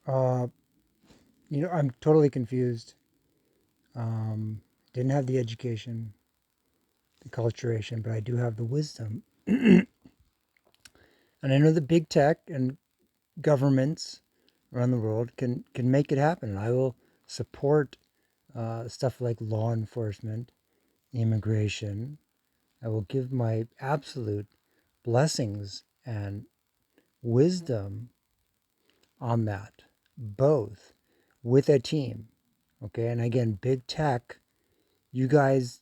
Uh, I'm totally confused. Um, didn't have the education, the culturation, but I do have the wisdom. And I know that big tech and governments around the world can make it happen. And I will support stuff like law enforcement, immigration. I will give my absolute blessings and wisdom on that, both with a team. Okay. And again, big tech, you guys,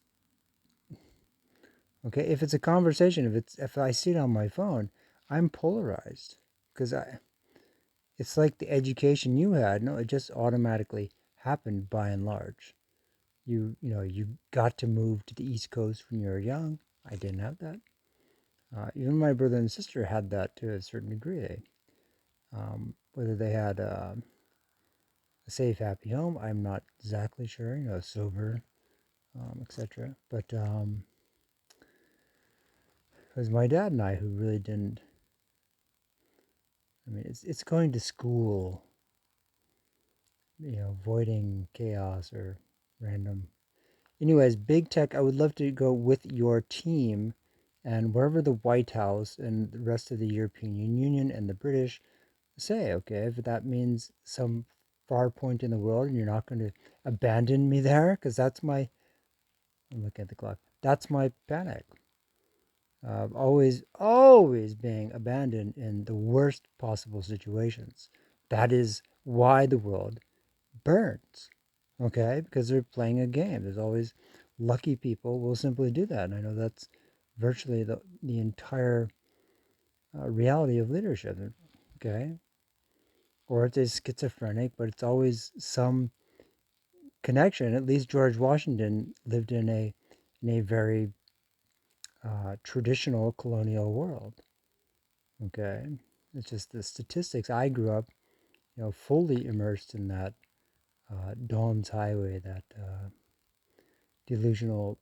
okay, if it's a conversation, if I see it on my phone, I'm polarized because it's like the education you had. No, it just automatically happened by and large. You got to move to the East Coast when you were young. I didn't have that. Even my brother and sister had that to a certain degree. Whether they had a safe, happy home, I'm not exactly sure. Sober, etc. But it was my dad and I who really didn't. I mean, it's going to school, avoiding chaos or random. Anyways, big tech. I would love to go with your team, and wherever the White House and the rest of the European Union and the British say, okay, if that means some far point in the world and you're not going to abandon me there, because that's my, I'm looking at the clock, that's my panic. Always being abandoned in the worst possible situations. That is why the world burns, okay? Because they're playing a game. There's always lucky people will simply do that. And I know that's virtually the entire reality of leadership, okay? Or it's schizophrenic, but it's always some connection. At least George Washington lived in a very traditional colonial world. Okay, it's just the statistics. I grew up, fully immersed in that Dawn's Highway, that delusional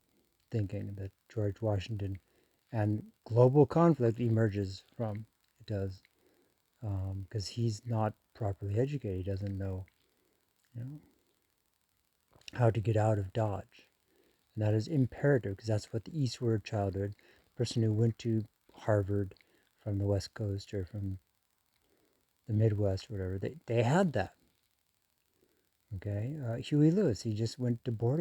thinking that George Washington and global conflict emerges from. It does, because he's not properly educated. He doesn't know, you know, how to get out of Dodge. And that is imperative because that's what the eastward childhood, person who went to Harvard from the West Coast or from the Midwest or whatever, they had that. Okay. Huey Lewis, he just went to boarding